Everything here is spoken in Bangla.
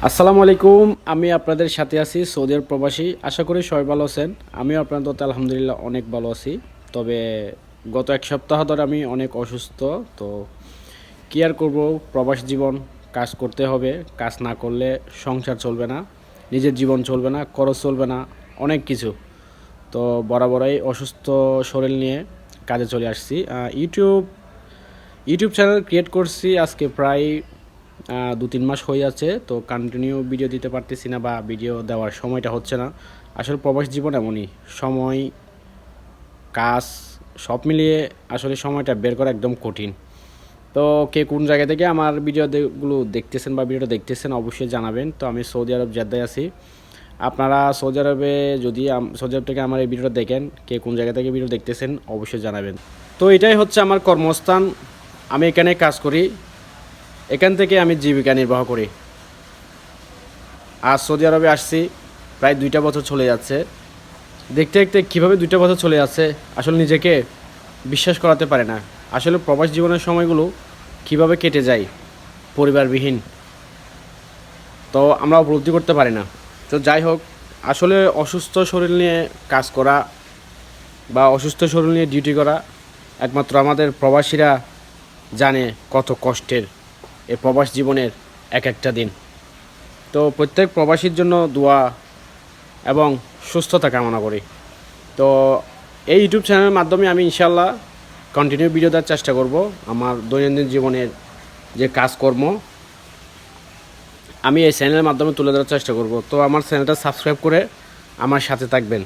আসসালামু আলাইকুম। আমি আপনাদের সাথে আছি সৌদির প্রবাসী। আশা করি সবাই ভালো আছেন। আমিও আপনাদের তো আলহামদুলিল্লাহ অনেক ভালো আছি। তবে গত এক সপ্তাহ ধরে আমি অনেক অসুস্থ। তো কী আর করবো, প্রবাস জীবন, কাজ করতে হবে। কাজ না করলে সংসার চলবে না, নিজের জীবন চলবে না, খরচ চলবে না, অনেক কিছু। তো বরাবরই অসুস্থ শরীর নিয়ে কাজে চলে আসছি। ইউটিউব চ্যানেল ক্রিয়েট করছি আজকে প্রায় 2-3 মাস হয়ে যাচ্ছে। তো কন্টিনিউ ভিডিও দিতে পারতেছি না বা ভিডিও দেওয়ার সময়টা হচ্ছে না। আসলে প্রবাস জীবন এমনই, সময়, কাজ সব মিলিয়ে আসলে সময়টা বের করা একদম কঠিন। তো কে কোন জায়গা থেকে আমার ভিডিওগুলো দেখতেছেন বা ভিডিওটা দেখতেছেন অবশ্যই জানাবেন। তো আমি সৌদি আরব জেদ্দায় আছি। আপনারা সৌদি আরবে যদি সৌদি আরব থেকে আমার এই ভিডিওটা দেখেন, কে কোন জায়গা থেকে ভিডিও দেখতেছেন অবশ্যই জানাবেন। তো এটাই হচ্ছে আমার কর্মস্থান। আমি এখানে কাজ করি, এখান থেকে আমি জীবিকা নির্বাহ করি। আজ সৌদি আরবে আসছি, প্রায় 2টা বছর চলে যাচ্ছে। দেখতে দেখতে কীভাবে 2টা বছর চলে যাচ্ছে আসলে নিজেকে বিশ্বাস করাতে পারে না। আসলে প্রবাস জীবনের সময়গুলো কীভাবে কেটে যায় পরিবারবিহীন, তো আমরা উপলব্ধি করতে পারি না। তো যাই হোক, আসলে অসুস্থ শরীর নিয়ে কাজ করা বা অসুস্থ শরীর নিয়ে ডিউটি করা একমাত্র আমাদের প্রবাসীরা জানে কত কষ্টের এই প্রবাস জীবনের এক একটা দিন। তো প্রত্যেক প্রবাসীর জন্য দোয়া এবং সুস্থতা কামনা করি। তো এই ইউটিউব চ্যানেলের মাধ্যমে আমি ইনশাল্লাহ কন্টিনিউ ভিডিও দেওয়ার চেষ্টা করব। আমার দৈনন্দিন জীবনের যে কাজকর্ম আমি এই চ্যানেলের মাধ্যমে তুলে ধরার চেষ্টা করব। তো আমার চ্যানেলটা সাবস্ক্রাইব করে আমার সাথে থাকবেন।